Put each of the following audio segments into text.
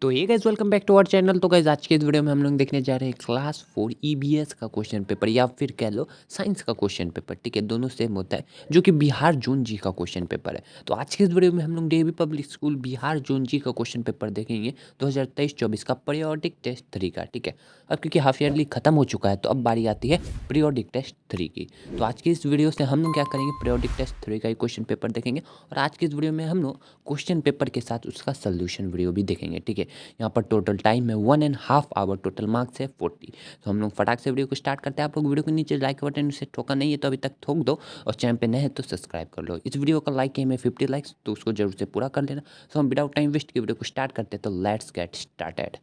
तो ये guys welcome back to our channel. तो गाइस आज के इस वीडियो में हम लोग देखने जा रहे हैं क्लास 4 ईबीएस का क्वेश्चन पेपर या फिर कह लो साइंस का क्वेश्चन पेपर। ठीक है, दोनों सेम होता है, जो कि बिहार जोन जी का क्वेश्चन पेपर है। तो आज के इस वीडियो में हम लोग DAV public school Bihar zone G का क्वेश्चन पेपर देखेंगे 2023-24 का पीरियोडिक टेस्ट 3 का। ठीक है, अब क्योंकि हाफ ईयरली खत्म हो चुका है तो अब बारी आती है पीरियोडिक टेस्ट 3 की। तो आज की इस वीडियो से हम लोग क्या करेंगे, पीरियोडिक टेस्ट 3 का ही क्वेश्चन पेपर देखेंगे और आज के इस वीडियो में हम लोग क्वेश्चन पेपर के साथ उसका सोल्यूशन वीडियो भी देखेंगे। ठीक है, यहाँ पर टोटल टाइम है 1.5 आवर, टोटल मार्क्स है 40। तो हम लोग फटाक से वीडियो को स्टार्ट करते हैं। आप लोग वीडियो के नीचे लाइक बटन से ठोका नहीं है तो अभी तक ठोक दो, और चैनल पे नए हैं तो सब्सक्राइब कर लो। इस वीडियो का लाइक है 50 लाइक्स, तो उसको जरूर से पूरा कर लेना। तो हम विदाउट टाइम वेस्ट के वीडियो को स्टार्ट करते हैं, तो लेट्स गेट स्टार्टेड।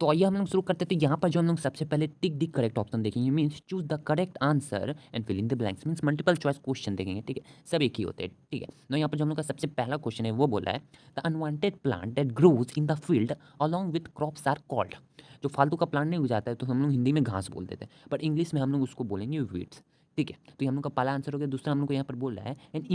तो आइए हम लोग शुरू करते हैं। तो यहाँ पर जो हम लोग सबसे पहले टिक द करेक्ट ऑप्शन देखेंगे, means choose the correct answer and fill in the blanks, means multiple choice question देखेंगे। ठीक है, सब एक ही होते हैं। ठीक है, तो यहाँ पर जो हम लोग का सबसे पहला क्वेश्चन है वो बोला है the unwanted plant that grows in the field along with crops are called. जो फालतू का प्लांट नहीं उगाता है तो हम लोग हिंदी में घास बोल देते हैं, बट इंग्लिश में हम लोग उसको बोलेंगे वीड्स। ठीक है, तो ये हम लोग का पहला आंसर हो गया। दूसरा हम लोग को यहाँ पर बोल रहा है an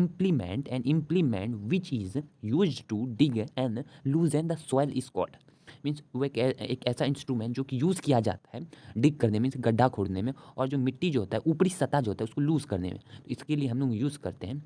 implement which is use to dig and loosen the soil is called. Means वो एक ऐसा इंस्ट्रूमेंट जो कि यूज़ किया जाता है डिग करने में, गड्ढा खोदने में, और जो मिट्टी जो होता है ऊपरी सतह जो होता है उसको लूज़ करने में, तो इसके लिए हम लोग यूज़ करते हैं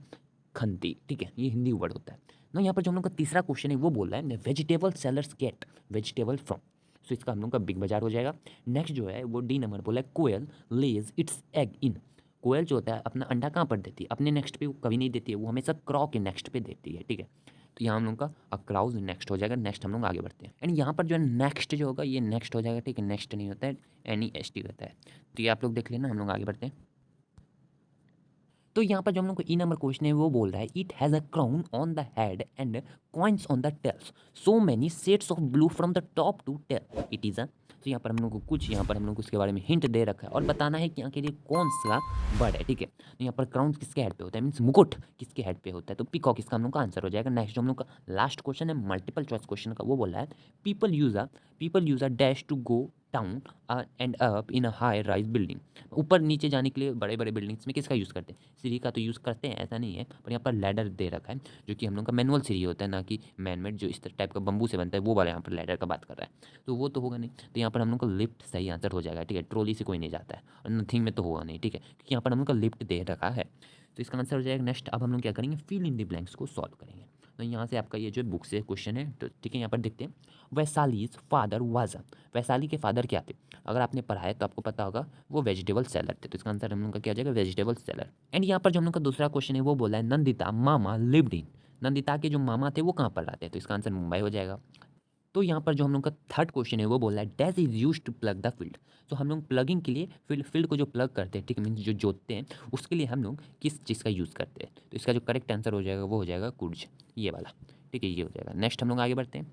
खंती। ठीक है, ये हिंदी वर्ड होता है ना। यहाँ पर जो हम लोग का तीसरा क्वेश्चन है वो बोल रहा है vegetable sellers get vegetable from. So इसका हम लोग का बिग बाजार हो जाएगा। नेक्स्ट जो है वो डी नंबर बोला है कोयल लेज इट्स एग इन। कोयल जो होता है अपना अंडा कहाँ पर देती है, अपने नेक्स्ट पे वो कभी नहीं देती है, वो हमेशा क्रॉ के नेक्स्ट पे देती है। ठीक है, तो यहाँ हम लोग का क्राउज नेक्स्ट हो जाएगा। नेक्स्ट हम लोग आगे बढ़ते हैं, एंड यहाँ पर जो है नेक्स्ट जो होगा ये नेक्स्ट हो जाएगा। ठीक है, नेक्स्ट नहीं होता है, NEST होता है। तो ये आप लोग देख लेना, हम लोग आगे बढ़ते हैं। तो यहाँ पर जो हम लोग को ई नंबर क्वेश्चन है वो बोल रहा है it has a crown on the head and coins on the tails, so many shades of blue from the top to tail it is a. तो यहाँ पर हम लोग को कुछ यहाँ पर हम लोग को उसके बारे में हिंट दे रखा है और बताना है कि यहाँ के लिए कौन सा बर्ड है। ठीक है, तो यहाँ पर क्राउन किसके हेड पे होता है, मीन्स मुकुट किसके हेड पे होता है, तो पीकॉक इसका हम लोग का आंसर हो जाएगा। नेक्स्ट जो हम लोग का लास्ट क्वेश्चन है मल्टीपल चॉइस क्वेश्चन का, वो बोला है people use a dash to go down and up in a high rise building. ऊपर नीचे जाने के लिए बड़े बड़े बिल्डिंग्स में किसका यूज़ करते हैं, सीढ़ी का तो यूज़ करते हैं, ऐसा नहीं है, पर यहाँ पर लैडर दे रखा है जो कि हम लोग का मैनुअल सीढ़ी होता है, ना कि मैनमेड जो इस टाइप का बम्बू से बनता है वो वाला यहाँ पर लैडर का बात कर रहा है, तो वो तो होगा नहीं। तो यहाँ पर हम लोग का लिफ्ट सही आंसर हो जाएगा। ठीक है, ट्रॉली से कोई नहीं जाता है और नथिंग में तो होगा नहीं। ठीक है, क्योंकि यहाँ पर हम लोग का लिफ्ट दे रखा है, तो इसका आंसर हो जाएगा। नेक्स्ट अब हम लोग क्या करेंगे, फिल इन द ब्लैंक्स को सॉल्व करेंगे। तो यहाँ से आपका ये जो बुक से क्वेश्चन है, तो ठीक है यहाँ पर देखते हैं। वैशालीज फादर वाज, वैशाली के फादर क्या थे, अगर आपने पढ़ा है तो आपको पता होगा वो वेजिटेबल सेलर थे, तो इसका आंसर हम लोग का क्या हो जाएगा, वेजिटेबल सेलर। एंड यहाँ पर जो हम लोग का दूसरा क्वेश्चन है वो बोला है नंदिता मामा लिव्ड इन। नंदिता के जो मामा थे वो कहाँ पर रहते हैं, तो इसका आंसर मुंबई हो जाएगा। तो यहाँ पर जो हम लोग का थर्ड क्वेश्चन है वो बोला है dash is use to plug the field. तो हम लोग प्लगिंग के लिए फील्ड को जो प्लग करते हैं, ठीक है, मीन्स जो जोतते हैं, उसके लिए हम लोग किस चीज़ का यूज़ करते हैं, तो इसका जो करेक्ट आंसर हो जाएगा वो हो जाएगा कुर्ज, ये वाला। ठीक है, ये हो जाएगा। नेक्स्ट हम लोग आगे बढ़ते हैं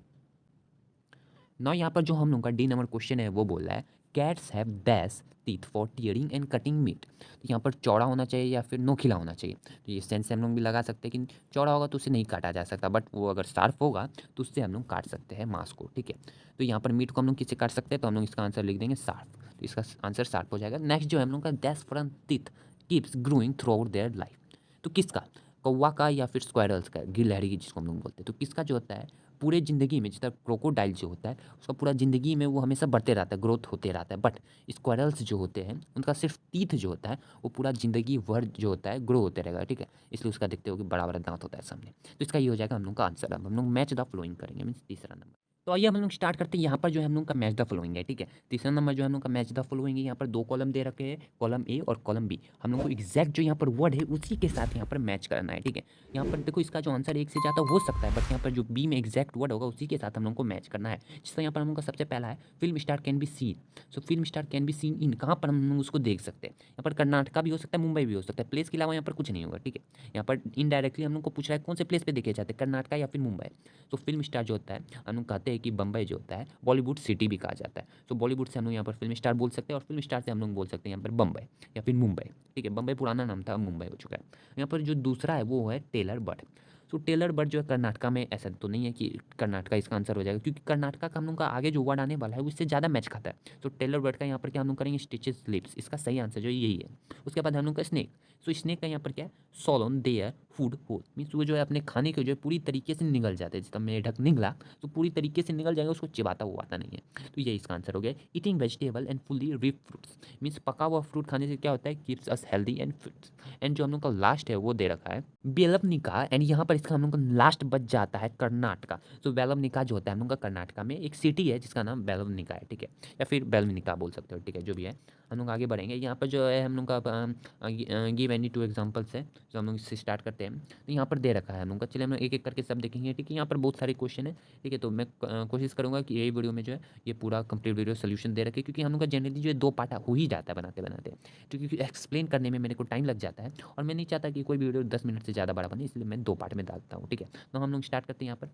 ना। यहाँ पर जो हम लोग का डी नंबर क्वेश्चन है वो बोल रहा है cats have dash teeth for tearing and cutting meat. तो यहाँ पर चौड़ा होना चाहिए या फिर नोखिला होना चाहिए, तो ये सेंस से हम लोग भी लगा सकते हैं कि चौड़ा होगा तो उसे नहीं काटा जा सकता, बट वो अगर शार्प होगा तो उससे हम लोग काट सकते हैं मांस को। ठीक है, तो यहाँ पर मीट को हम लोग किससे काट सकते हैं, तो हम लोग इसका आंसर लिख देंगे शार्प, तो इसका आंसर शार्प हो जाएगा। नेक्स्ट जो है हम लोग का dash front teeth keeps growing through out their life. तो किसका, कौवा का या फिर स्क्वायरल्स का, गिलहरी की जिसको हम लोग बोलते हैं, तो किसका जो होता है पूरे ज़िंदगी में, जिस तरह क्रोकोडाइल जो होता है उसका पूरा ज़िंदगी में वो हमेशा बढ़ते रहता है, ग्रोथ होते रहता है, बट स्क्वायरल्स जो होते हैं उनका सिर्फ टीथ जो होता है वो पूरा ज़िंदगी भर जो होता है ग्रो होते रहेगा। ठीक है, इसलिए उसका देखते हो कि बड़ा बड़ा दांत होता है सामने, तो इसका ये हो जाएगा हम लोग का आंसर। अब हम लोग मैच द फ्लोइंग करेंगे, मीन्स तीसरा नंबर। तो आइए हम लोग स्टार्ट करते हैं। यहाँ पर जो है हम लोग का मैच द फॉलोइंग है। ठीक है, तीसरा नंबर जो है हम लोग का मैच द फॉलोइंग है। यहाँ पर दो कॉलम दे रखे हैं, कॉलम ए और कॉलम बी। हम लोग को एग्जैक्ट जो यहाँ पर वर्ड है उसी के साथ यहाँ पर मैच करना है। ठीक है, यहाँ पर देखो इसका जो आंसर एक से ज़्यादा हो सकता है, बट यहाँ पर जो बी में एग्जैक्ट वर्ड होगा उसी के साथ हम लोग को मैच करना है। जिसका यहाँ पर हम लोग का सबसे पहला है film star can be seen. So film star can be seen in, कहाँ पर हम लोग उसको देख सकते हैं, यहाँ पर कर्नाटका भी हो सकता है, मुंबई भी हो सकता है, प्लेस के अलावा यहाँ पर कुछ नहीं होगा। ठीक है, यहाँ पर इनडायरेक्टली हम लोग को पूछ रहा है कौन से प्लेस पे देखे जाते हैं, कर्नाटका या फिर मुंबई। तो फिल्म स्टार जो होता है हम लोग कहते हैं कि बम्बई जो होता है बॉलीवुड सिटी भी कहा जाता है। तो बॉलीवुड से हम लोग यहाँ पर फिल्म स्टार बोल सकते हैं, और फिल्म स्टार से हम लोग बोल सकते हैं यहाँ पर बम्बई या फिर मुंबई। ठीक है, बम्बई पुराना नाम था, मुंबई हो चुका है। यहाँ पर जो दूसरा है वो है टेलर बर्ड। तो टेलर बर्ड जो है कर्नाटका में, ऐसा तो नहीं है कि कर्नाटका इसका आंसर हो जाएगा, क्योंकि कर्नाटका का हम लोग का आगे जो वर्ड आने वाला है उससे ज़्यादा मैच खाता है। तो टेलर बर्ड का यहाँ पर क्या हम लोग करेंगे, स्टिचेस लिप्स, इसका सही आंसर जो यही है। उसके बाद हम लोग का स्नेक। सो स्नेक का यहाँ पर क्या है, सोलोन देयर फूड होल, मीन्स वो जो है अपने खाने को जो है पूरी तरीके से निगल जाता है। जितना मेढक निगला तो पूरी तरीके से निगल जाएगा, उसको चिबाता हुआ आता नहीं है। तो ये इसका आंसर हो गया। Eating vegetable and fully ripe fruits, means पका हुआ फ्रूट खाने से क्या होता है, keeps us healthy and fit. And जो हम लोग का लास्ट है वो दे रखा है बेलवनिका, एंड यहाँ पर इसका हम लोग का लास्ट बच जाता है कर्नाटका। तो बेलवनिका जो होता है हम लोग का कर्नाटका में एक सिटी है जिसका नाम बेलवनिका है, ठीक है, या फिर बेलवनिका बोल सकते हो, ठीक है, जो भी है। हम लोग आगे बढ़ेंगे। यहाँ पर जो है हम लोग का गिव एनी 2 एग्जांपल्स है, जो हम लोग इससे स्टार्ट करते हैं। तो यहाँ पर दे रखा है हम लोग का, चलिए हम लोग एक-एक करके सब देखेंगे, ठीक है। यहाँ पर बहुत सारे क्वेश्चन है, ठीक है। तो मैं कोशिश करूँगा कि यही वीडियो में जो है ये पूरा कंप्लीट वीडियो सॉल्यूशन दे रखे, क्योंकि हम लोग का जनरली जो है 2 पार्ट हो ही जाता है बनाते-बनाते। क्योंकि एक्सप्लेन करने में मेरे को टाइम लग जाता है और मैं नहीं चाहता कि कोई भी वीडियो 10 मिनट से ज़्यादा बड़ा बने, इसलिए मैं 2 पार्ट में डालता हूँ, ठीक है। तो हम लोग स्टार्ट करते हैं यहाँ पर।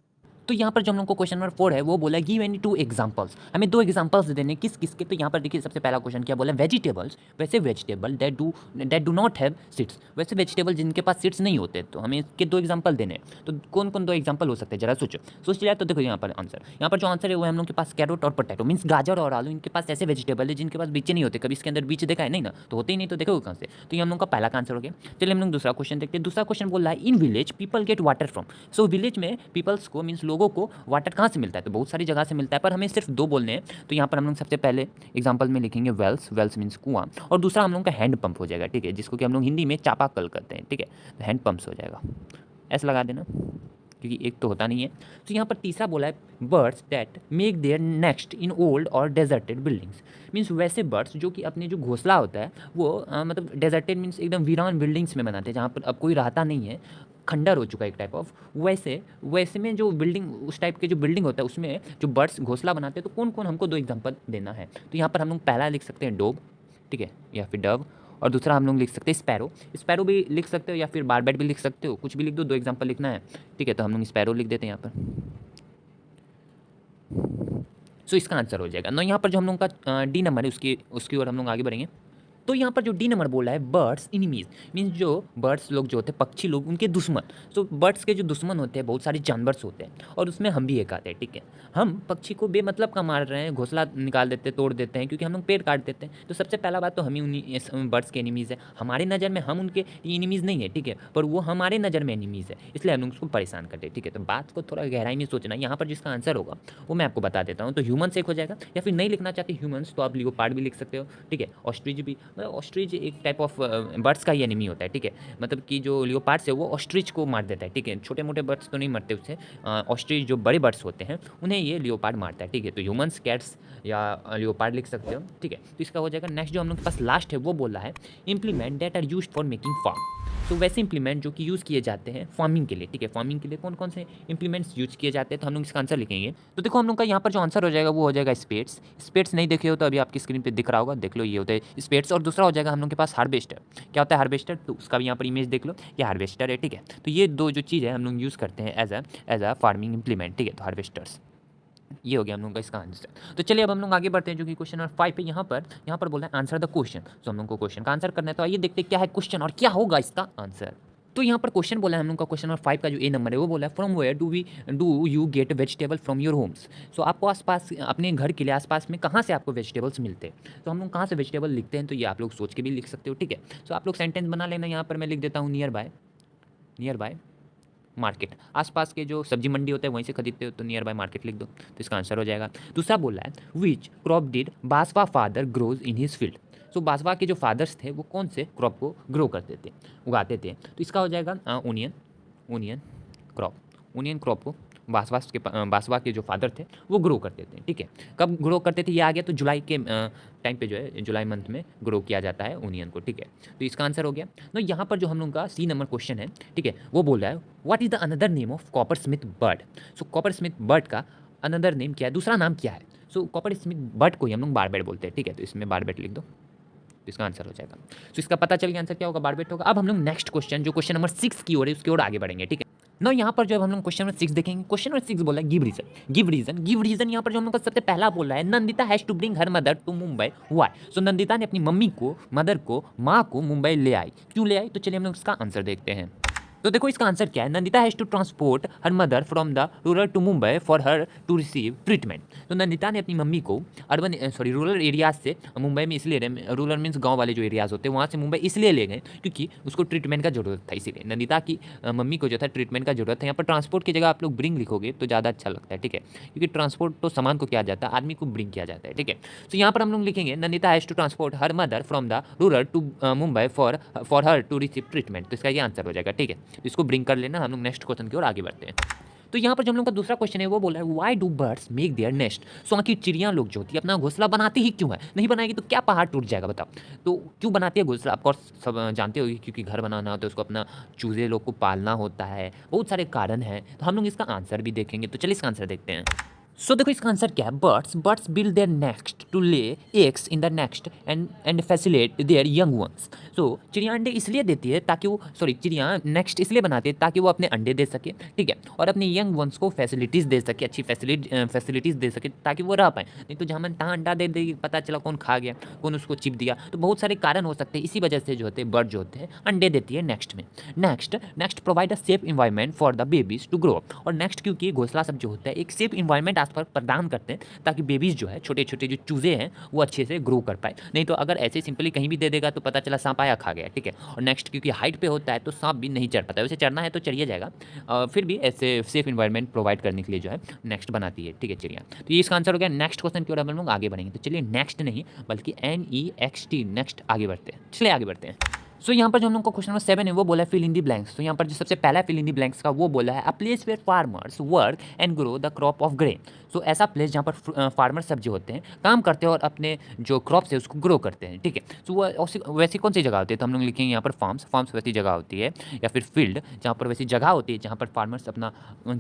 तो यहाँ पर जो हम लोग को क्वेश्चन नंबर 4 है वो बोला गिव एनी 2 एग्जांपल्स, हमें 2 एग्जांपल्स देने किस के। तो यहाँ पर देखिए सबसे पहला क्वेश्चन क्या बोला, वेजिटेबल्स, वैसे vegetable that do not have seeds, वैसे वेजिटेबल जिनके पास सीड्स नहीं होते। तो हमें इसके 2 एग्जांपल देने हैं। तो कौन कौन 2 एग्जांपल हो सकते हैं, जरा सोच लिया। तो देखो यहाँ पर आंसर, यहाँ पर जो आंसर है वो हम लोग के पास कैरोट और पोटैटो, मीन्स गाजर और आलू, इनके पास ऐसे वेजिटेबल है जिनके पास बीज नहीं होते। कभी इसके अंदर बीज देखा है नहीं ना, तो होते ही नहीं, तो देखो कहाँ से। तो ये हम लोग का पहला का आंसर हो गया। चलिए हम लोग दूसरा क्वेश्चन देखते हैं। दूसरा क्वेश्चन बोल रहा है in village people get water from, so village में पीपल्स को मीन्स लोगों को वाटर कहाँ से मिलता है। तो बहुत सारी जगह से मिलता है, पर हमें सिर्फ 2 बोलने हैं। तो यहाँ पर हम लोग सबसे पहले एग्जाम्पल में लिखेंगे वेल्स, वेल्स मीन्स कुआं, और दूसरा हम लोग का हैंड पंप हो जाएगा, ठीक है, जिसको कि हम लोग हिंदी में चापाकल कहते हैं, ठीक है। तो हैंड पंप्स हो जाएगा, ऐसा लगा देना, क्योंकि एक तो होता नहीं है। तो यहाँ पर तीसरा बोला है birds that make their next in old और डेजर्टेड बिल्डिंग्स, मीन्स वैसे बर्ड्स जो कि अपने जो घोंसला होता है वो मतलब डेजर्टेड मीन्स एकदम वीरान बिल्डिंग्स में बनाते हैं, जहाँ पर अब कोई रहता नहीं है, खंडर हो चुका है एक टाइप ऑफ। वैसे में जो बिल्डिंग, उस टाइप के जो बिल्डिंग होता है उसमें जो बर्ड्स घोंसला बनाते हैं। तो कौन कौन हमको 2 एग्जाम्पल देना है। तो यहाँ पर हम लोग पहला लिख सकते हैं डोब, ठीक है, या फिर डव, और दूसरा हम लोग लिख सकते हैं स्पैरो। स्पैरो भी लिख सकते हो या फिर बारबैट भी लिख सकते हो, कुछ भी लिख दो, 2 एग्जाम्पल लिखना है, ठीक है। तो हम लोग स्पैरो लिख देते हैं यहाँ पर। सो इसका आंसर हो जाएगा। ना यहाँ पर जो हम लोग का डी नंबर है उसकी ओर हम लोग आगे बढ़ेंगे। तो यहाँ पर जो डी नंबर बोला है बर्ड्स इनिमीज, मीन्स जो बर्ड्स लोग जो होते हैं, पक्षी लोग, उनके दुश्मन। तो बर्ड्स के जो दुश्मन होते हैं बहुत सारे जानवर होते हैं, और उसमें हम भी एक आते हैं, ठीक है। हम पक्षी को बेमतलब का मार रहे हैं, घोंसला निकाल देते हैं, तोड़ देते हैं, क्योंकि हम लोग पेड़ काट देते हैं। तो सबसे पहला बात तो हम ही उन्हीं बर्ड्स के एनिमीज़ है। हमारे नज़र में हम उनके एनिमीज़ नहीं है, ठीक है, पर वो हमारे नज़र में एनिमीज़ है, इसलिए हम लोग उसको परेशान करते हैं, ठीक है। तो बात को थोड़ा गहराई में सोचना। यहाँ पर जिसका आंसर होगा वो मैं आपको बता देता हूँ। तो ह्यूमन्स एक हो जाएगा, या फिर नहीं लिखना चाहते ह्यूमन्स तो आप लियोपार्ड भी लिख सकते हो, ठीक है। ऑस्ट्रिच भी, मतलब ऑस्ट्रिच एक टाइप ऑफ बर्ड्स का ही एनिमी होता है, ठीक है। मतलब कि जो लियोपार्ड्स है वो ऑस्ट्रिच को मार देता है, ठीक है। छोटे मोटे बर्ड्स तो नहीं मरते उससे, ऑस्ट्रिच जो बड़े बर्ड्स होते हैं उन्हें ये लियोपार्ड मारता है, ठीक है। तो ह्यूमन्स, कैट्स या लियोपार्ड लिख सकते हो, ठीक है। तो इसका हो जाएगा। नेक्स्ट जो हम लोग के पास लास्ट है वो बोल रहा है implement that are used for making farm. तो वैसे इंप्लीमेंट जो कि यूज़ किए जाते हैं फार्मिंग के लिए, ठीक है। फार्मिंग के लिए कौन कौन से इंप्लीमेंट्स यूज किए जाते हैं, तो हम लोग इसका आंसर लिखेंगे। तो देखो हम लोग का यहाँ पर जो आंसर हो जाएगा वो हो जाएगा स्पेड्स। स्पेड्स नहीं देखे हो तो अभी आपकी स्क्रीन पे दिख रहा होगा, देख लो, ये होता है स्पेड्स। और दूसरा हो जाएगा हम लोग के पास हार्वेस्टर। क्या होता है हार्वेस्टर, तो उसका भी यहाँ पर इमेज देख लो, ये हार्वेस्टर है, ठीक है। तो ये 2 जो चीज़ है हम लोग यूज़ करते हैं एज अ फार्मिंग इंप्लीमेंट, ठीक है। तो हार्वेस्टर्स, ये हो गया हम लोग का इसका आंसर। तो चलिए अब हम लोग आगे बढ़ते हैं, जो कि क्वेश्चन नंबर 5 पे यहाँ पर बोला है आंसर द क्वेश्चन। तो हम लोग को क्वेश्चन का आंसर करना है। तो आइए देखते हैं क्या है क्वेश्चन और क्या होगा इसका आंसर। तो यहाँ पर क्वेश्चन बोला है हम लोग का, क्वेश्चन नंबर 5 का जो ए नंबर है वो बोला है from where do you get vegetable from your homes. So आपको आसपास अपने घर के लिए आसपास में कहाँ से आपको वेजिटेबल्स मिलते हैं। तो हम लोग कहाँ से वेजिटेबल लिखते हैं, तो ये आप लोग सोच के भी लिख सकते हो, ठीक है। सो आप लोग सेंटेंस बना लेना। यहाँ पर मैं लिख देता हूँ नियर बाय मार्केट, आसपास के जो सब्जी मंडी होता है वहीं से खरीदते हो, तो नियर बाय मार्केट लिख दो, तो इसका आंसर हो जाएगा। दूसरा बोला है which crop did Basava father grows in his field. So Basava के जो फादर्स थे वो कौन से क्रॉप को ग्रो करते थे, उगाते थे। तो इसका हो जाएगा ओनियन क्रॉप को बासवा के जो फादर थे वो ग्रो करते थे, ठीक है। कब ग्रो करते थे ये आ गया, तो जुलाई के टाइम पे जो है जुलाई मंथ में ग्रो किया जाता है ओनियन को, ठीक है। तो इसका आंसर हो गया। तो यहाँ पर जो हम लोग का सी नंबर क्वेश्चन है, ठीक है, वो बोल रहा है what is the another name of copper Smith bird. So copper Smith bird का अनदर नेम क्या है, दूसरा नाम क्या है। सो कॉपर स्मिथ बर्ड को ही हम लोग बारबेट बोलते हैं, ठीक है। तो इसमें बारबेट लिख दो, तो इसका आंसर हो जाएगा। तो इसका पता चल गया आंसर क्या होगा, बारबेट होगा। अब हम लोग नेक्स्ट क्वेश्चन जो क्वेश्चन नंबर 6 की ओर है उसकी ओर आगे बढ़ेंगे, ठीक है ना। यहाँ पर जब हम लोग क्वेश्चन नंबर 6 देखेंगे, क्वेश्चन नंबर 6 बोला है गिव रीजन। यहाँ पर जो हम लोग का सबसे पहला बोला है Nandita has to bring her mother to Mumbai why. So Nandita ने अपनी मम्मी को, मदर को, माँ को मुंबई ले आई, क्यों ले आई। तो चलिए हम लोग इसका आंसर देखते हैं। तो देखो इसका आंसर क्या है, Nandita has to transport her mother from the rural to Mumbai for her to receive treatment. तो नंदिता ने अपनी मम्मी को रूरल एरियाज से मुंबई में इसलिए रूरल मीन्स गांव वाले जो एरियाज होते हैं वहाँ से मुंबई इसलिए ले गए क्योंकि उसको ट्रीटमेंट का जरूरत था, इसीलिए नंदिता की मम्मी को जो था ट्रीटमेंट का जरूरत है। यहाँ पर ट्रांसपोर्ट की जगह आप लोग ब्रिंग लिखोगे तो ज़्यादा अच्छा लगता है, ठीक है, क्योंकि ट्रांसपोर्ट तो सामान को किया जाता है, आदमी को ब्रिंग किया जाता है, ठीक है। तो यहाँ पर हम लोग लिखेंगे Nandita has to transport her mother from the rural to Mumbai for her to receive treatment. तो इसका ये आंसर हो जाएगा, ठीक है। तो इसको ब्रिंग कर लेना, हम लोग नेक्स्ट क्वेश्चन की ओर आगे बढ़ते हैं। तो यहाँ पर जो हम लोग का दूसरा क्वेश्चन है वो बोला है why do birds make their nest. So आखिर चिड़िया लोग जो होती है अपना घोंसला बनाती ही क्यों है, नहीं बनाएगी तो क्या पहाड़ टूट जाएगा बताओ। तो क्यों बनाती है घोंसला, ऑफकोर्स सब जानते होगी, क्योंकि घर बनाना होता है उसको अपना चूजे लोग को पालना होता है, बहुत सारे कारण हैं। तो हम लोग इसका आंसर भी देखेंगे, तो चलिए इसका आंसर देखते हैं। सो देखो इसका आंसर क्या है, birds build their nest to lay eggs in the nest and facilitate their young ones. So चिड़िया अंडे इसलिए देती है ताकि वो चिड़िया नेक्स्ट इसलिए बनाती है ताकि वो अपने अंडे दे सके, ठीक है, और अपने यंग वंस को फैसिलिटीज़ दे सके, अच्छी फैसिलिटीज़ दे सके ताकि वो रह पाए। नहीं तो जहाँ मन तहाँ अंडा दे देगी, पता चला कौन खा गया, कौन उसको चिप दिया। तो बहुत सारे कारण हो सकते हैं, इसी वजह से जो होते हैं बर्ड जो होते हैं अंडे देती है नेक्स्ट में। Next provide a safe environment for the babies to grow. और नेक्स्ट क्योंकि घोंसला सब जो होता है एक सेफ इन्वायरमेंट आसपास प्रदान करते हैं ताकि बेबीज जो है छोटे छोटे जो चूजे हैं वो अच्छे से ग्रो कर पाए। नहीं तो अगर ऐसे सिंपली कहीं भी दे देगा तो पता चला सांप आया खा गया, ठीक है। और नेक्स्ट क्योंकि हाइट पे होता है तो सांप भी नहीं चढ़ पाता है, वैसे चढ़ना है तो चढ़िए जाएगा, फिर भी ऐसे सेफ इन्वायरमेंट प्रोवाइड करने के लिए जो है नेक्स्ट बनाती है, ठीक है, चिड़िया। तो ये इसका आंसर हो गया। नेक्स्ट क्वेश्चन की ओर हम लोग आगे बढ़ेंगे, तो चलिए नेक्स्ट नहीं बल्कि NEXT नेक्स्ट आगे बढ़ते हैं, चलिए आगे बढ़ते हैं। सो यहाँ पर जो हम लोग को क्वेश्चन नंबर 7 है वो बोला है फिल इन दी ब्लैंक्स। तो यहाँ पर जो सबसे पहला फिल इन दी ब्लैंक्स का वो बोला है a place where farmers work and grow the crop of grain. So ऐसा प्लेस जहाँ पर फार्मर सब जो होते हैं काम करते हैं और अपने जो क्रॉप्स है उसको ग्रो करते हैं, ठीक है। सो वो वैसी कौन सी जगह होती है, तो हम लोग लिखेंगे यहाँ पर फार्म्स वैसी जगह होती है, या फिर फील्ड जहाँ पर वैसी जगह होती है जहाँ पर फार्मर्स अपना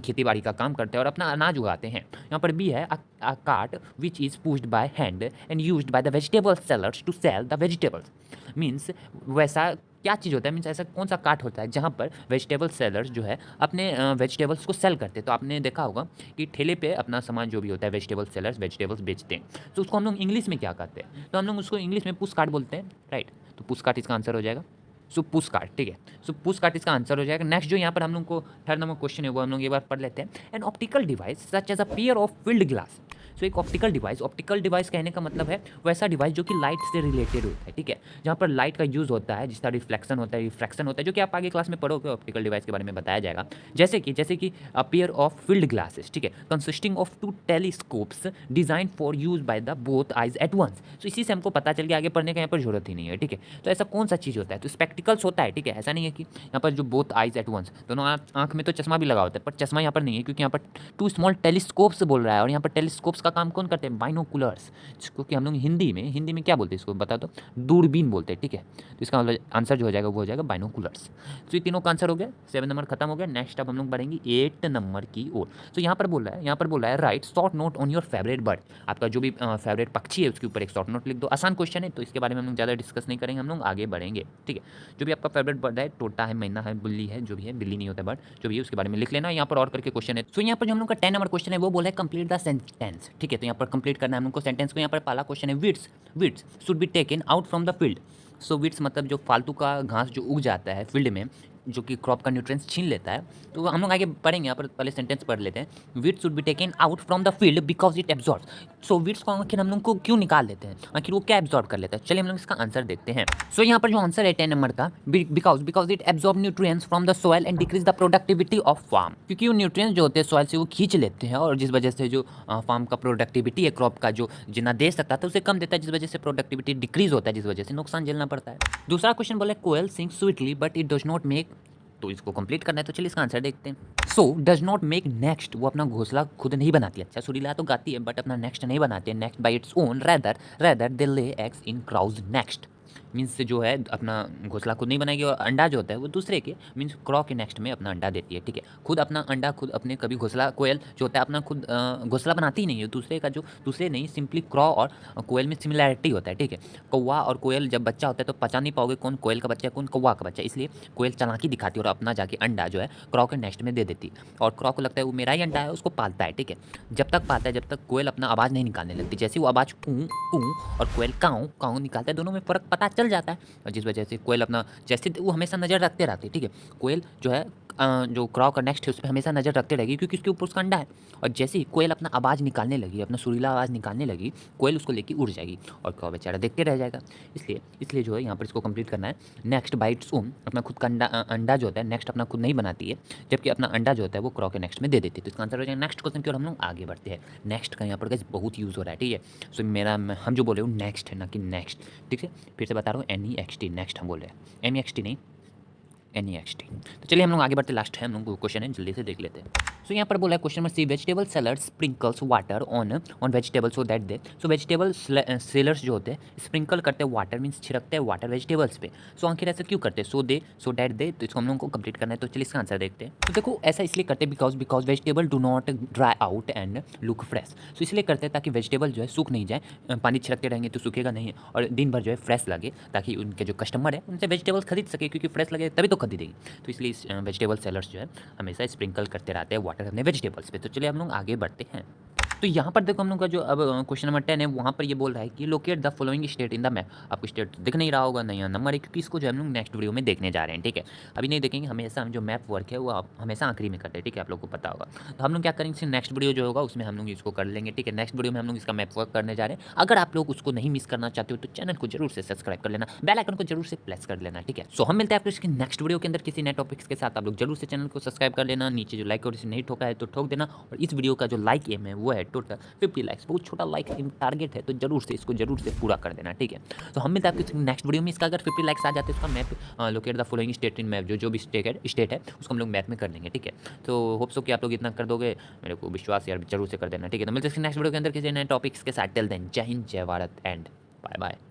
खेती बाड़ी का काम करते हैं और अपना अनाज उगाते हैं। यहाँ पर बी है a cart which is pushed by hand and used by the vegetable sellers to sell the vegetables. Means वैसा क्या चीज़ होता है, मीन्स ऐसा कौन सा कार्ट होता है जहाँ पर वेजिटेबल सेलर्स जो है अपने वेजिटेबल्स को सेल करते हैं। तो आपने देखा होगा कि ठेले पे अपना सामान जो भी होता है वेजिटेबल सेलर्स वेजिटेबल्स बेचते हैं, तो उसको हम लोग इंग्लिश में क्या कहते हैं, तो हम लोग उसको इंग्लिश में पुश कार्ट बोलते हैं, राइट। तो पुश कार्ट इसका आंसर हो जाएगा। सो पुश कार्ट, ठीक है। सो पुश कार्ट इसका आंसर हो जाएगा। नेक्स्ट जो यहाँ पर हम लोग को थर्ड नंबर क्वेश्चन है वो हम लोग एक बार पढ़ लेते हैं। An optical device such as a pair of field glass. So एक ऑप्टिकल डिवाइस कहने का मतलब है वैसा डिवाइस जो कि लाइट से रिलेटेड होता है, ठीक है, जहाँ पर लाइट का यूज़ होता है, जिसका रिफ्लेक्शन होता है, जो कि आप आगे क्लास में पढ़ोगे, ऑप्टिकल डिवाइस के बारे में बताया जाएगा। जैसे कि a pair of field glasses, ठीक है, consisting of 2 telescopes design for use by the both eyes at once. तो इसी से हमको पता चल गया, आगे पढ़ने का यहाँ पर जरूरत ही नहीं है, ठीक है। तो ऐसा कौन सा चीज़ होता है, तो स्पेक्टिकल्स होता है, ठीक है। ऐसा नहीं है कि यहाँ पर जो बोथ आइज एट वंस, दोनों आँख में तो चश्मा भी लगा होता है, पर चश्मा यहाँ पर नहीं है क्योंकि यहाँ पर 2 स्मॉल टेलीस्कोप्स बोल रहा है। और यहाँ पर टेलीस्कोप्स का काम कौन करते हैं, बाइनोकुलर्स, जिसको कि हम लोग हिंदी में क्या बोलते हैं, इसको बता दो, दूरबीन बोलते हैं, ठीक है। तो इसका मतलब आंसर जो हो जाएगा वो हो जाएगा बाइनोकुलर्स। तो ये तीनों का आंसर हो गया, 7 नंबर खत्म हो गया। नेक्स्ट अब हम लोग बढ़ेंगे 8 नंबर की ओर। तो यहाँ पर बोल रहा है right short note on your favourite bird. आपका जो भी फेवरेट पक्षी है उसके ऊपर एक शॉर्ट नोट लिख दो। आसान क्वेश्चन है तो इसके बारे में हम लोग ज़्यादा डिस्कस नहीं करेंगे, हम लोग आगे बढ़ेंगे, ठीक है। जो भी आपका फेवरेट बर्ड है, तोता है, मैना है, बिल्ली है, जो भी है, बिल्ली नहीं होता बर्ड, जो भी है उसके बारे में लिख लेना। यहाँ पर और करके क्वेश्चन है। तो यहाँ पर जो हम लोग का 10 नंबर क्वेश्चन है वो बोला है कंप्लीट द सेंटेंस, ठीक है। तो यहाँ पर कंप्लीट करना है हम लोग को सेंटेंस को। यहाँ पर पहला क्वेश्चन है weeds should be taken out from the field. So weeds मतलब जो फालतू का घास जो उग जाता है फील्ड में, जो कि क्रॉप का न्यूट्रिएंट्स छीन लेता है। तो हम लोग आगे पढ़ेंगे, यहाँ पर पहले सेंटेंस पढ़ लेते हैं। Weeds should be taken out from the field because it absorb. So weeds को आखिर हम लोग को क्यों निकाल देते हैं, आखिर वो क्या एब्जॉर्ब कर लेता है, चलिए हम लोग इसका आंसर देखते हैं। सो यहाँ पर जो आंसर है 10 नंबर का, because it absorb nutrients from the soil and decrease the productivity of farm. क्योंकि वो न्यूट्रिएंट्स जो होते हैं सॉइल से वो खींच लेते हैं, और जिस वजह से जो फार्म का प्रोडक्टिविटी है, क्रॉप का जो जितना दे सकता था उसे कम देता है, जिस वजह से प्रोडक्टिविटी डिक्रीज होता है, जिस वजह से नुकसान झेलना पड़ता है। दूसरा क्वेश्चन बोला koel sing sweetly but it does not make. तो इसको कंप्लीट करना है, तो चलिए इसका आंसर देखते हैं। So does not make next, वो अपना घोंसला खुद नहीं बनाती है। अच्छा सुरीला तो गाती है बट अपना नेक्स्ट नहीं बनाती है। Next bye its own rather दे ले एग्स इन क्राउज नेक्स्ट। मीन्स से जो है अपना घोंसला खुद नहीं बनाएगी, और अंडा जो होता है वो दूसरे के मीन्स क्रॉ के नेक्स्ट में अपना अंडा देती है, ठीक है। खुद अपना अंडा खुद अपने कभी घोंसला, कोयल जो होता है अपना खुद घोंसला बनाती ही नहीं है, दूसरे का जो दूसरे नहीं, सिंपली क्रॉ और कोयल में सिमिलैरिटी होता है, ठीक है। कौवा और कोयल जब बच्चा होता है तो पहचान नहीं पाओगे कौन कोयल का बच्चा है कौन कौवा का बच्चा, इसलिए कोयल चालाकी दिखाती है और अपना जाके अंडा जो है क्रॉ के नेक्स्ट में दे देती है। और क्रॉ को लगता है वो मेरा ही अंडा है, उसको पालता है, ठीक है। जब तक पालता है जब तक कोयल अपना आवाज़ नहीं निकालने लगती। जैसे वो आवाज़ कूँ कूँ और कोयल काऊ काऊ निकालता है, दोनों में फ़र्क पता चल जाता है, और जिस वजह से कोयल अपना जैसे वो हमेशा नज़र रखते रहती है, ठीक है। कोयल जो है जो क्रॉ का नेक्स्ट है उस पे हमेशा नज़र रखते रहेगी, क्योंकि उसके ऊपर उसका अंडा है। और जैसे ही कोयल अपना आवाज़ निकालने लगी, अपना सुरीला आवाज़ निकालने लगी, कोयल उसको लेके उड़ जाएगी और क्रॉ बेचारा देखते रह जाएगा। इसलिए जो है यहाँ पर इसको कंप्लीट करना है। नेक्स्ट बाइट्स ओम, अपना खुद का अंडा जो होता है नेक्स्ट अपना खुद नहीं बनाती है, जबकि अपना अंडा जो होता है वो क्रॉ के नेक्स्ट में दे देती है। तो इसका आंसर हो जाएगा नेक्स्ट क्वेश्चन की ओर हम लोग आगे बढ़ते हैं। नेक्स्ट का यहाँ पर गाइस बहुत यूज़ हो रहा है, ठीक है। सो हम जो बोल रहे हो नेक्स्ट है, ना कि नेक्स्ट, ठीक है। फिर से बता रहा हूँ, NEXT नेक्स्ट हम बोल रहे हैं, MEXT नहीं, NEXT। तो चलिए हम लोग आगे बढ़ते, लास्ट है हम लोग को क्वेश्चन है, जल्दी से देख लेते हैं। सो यहाँ पर बोला है question number C, vegetable sellers sprinkles water on vegetables so that they, so vegetable sellers जो होते हैं स्प्रिंकल करते हैं वाटर, मीन्स छिड़कते हैं वाटर वेजिटेबल्स पे। सो आखिर ऐसा क्यों करते हैं, सो दैट दे, तो इसको हम लोग को कंप्लीट करना है। तो चलिए इसका आंसर देखते हैं। तो देखो ऐसा इसलिए करते हैं because vegetable do not dry out and look fresh. So इसलिए करते हैं ताकि वेजिटेबल जो है सूख नहीं जाए, पानी छिड़कते रहेंगे तो सूखेगा नहीं, और दिन भर जो है फ्रेश लगे, ताकि उनके जो कस्टमर है उनसे वेजिटेबल्स खरीद सके, क्योंकि फ्रेश लगे तभी तो खरीदेगी। तो इसलिए वेजिटेबल सेलर्स जो है हमेशा स्प्रिंकल करते रहते हैं वाटर अपने वेजिटेबल्स पे। तो चलिए हम लोग आगे बढ़ते हैं। तो यहाँ पर देखो हम लोग का जो अब क्वेश्चन नंबर 10 है, वहाँ पर ये बोल रहा है कि locate the following state in the map. आपको स्टेट दिख नहीं रहा होगा, नहीं नंबर है, क्योंकि इसको जो हम लोग नेक्स्ट वीडियो में देखने जा रहे हैं, ठीक है। अभी नहीं देखेंगे, हमेशा हम जो मैप वर्क है वो आप हमेशा आखिरी में करते हैं, ठीक है, आप लोग को पता होगा। तो हम लोग क्या करेंगे, नेक्स्ट वीडियो जो होगा उसमें हम लोग इसको कर लेंगे, ठीक है। नेक्स्ट वीडियो में हम लोग इसका मैप वर्क करने जा रहे हैं। अगर आप लोग उसको नहीं मिस करना चाहते हो तो चैनल को जरूर से सब्सक्राइब कर लेना, बेल आइकन को जरूर से प्रेस कर लेना, ठीक है। सो हम मिलते हैं आपको इसके नेक्स्ट वीडियो के अंदर किसी नए टॉपिक्स के साथ। आप लोग जरूर से चैनल को सब्सक्राइब कर लेना, नीचे जो लाइक और इसे नहीं ठोका है तो ठोक देना, और इस वीडियो का जो लाइक एम है वो है टोटल 50 लाइक्स, बहुत छोटा लाइक टारगेट है, तो जरूर से इसको जरूर से पूरा कर देना, ठीक है। तो हम मिलते हैं आपको नेक्स्ट वीडियो में। इसका अगर 50 लाइक्स आ जाते हैं उसका map locate the following state in map, जो भी स्टेट है उसको हम लोग मैप में कर लेंगे, ठीक है। तो होप सो कि आप लोग इतना कर दोगे, मेरे को विश्वास यार, जरूर से कर देना, ठीक है। तो मिलते हैं नेक्स्ट वीडियो के अंदर किसी नए टॉपिक्स के साथ। टिल देन जय हिंद, जय भारत एंड बाय बाय।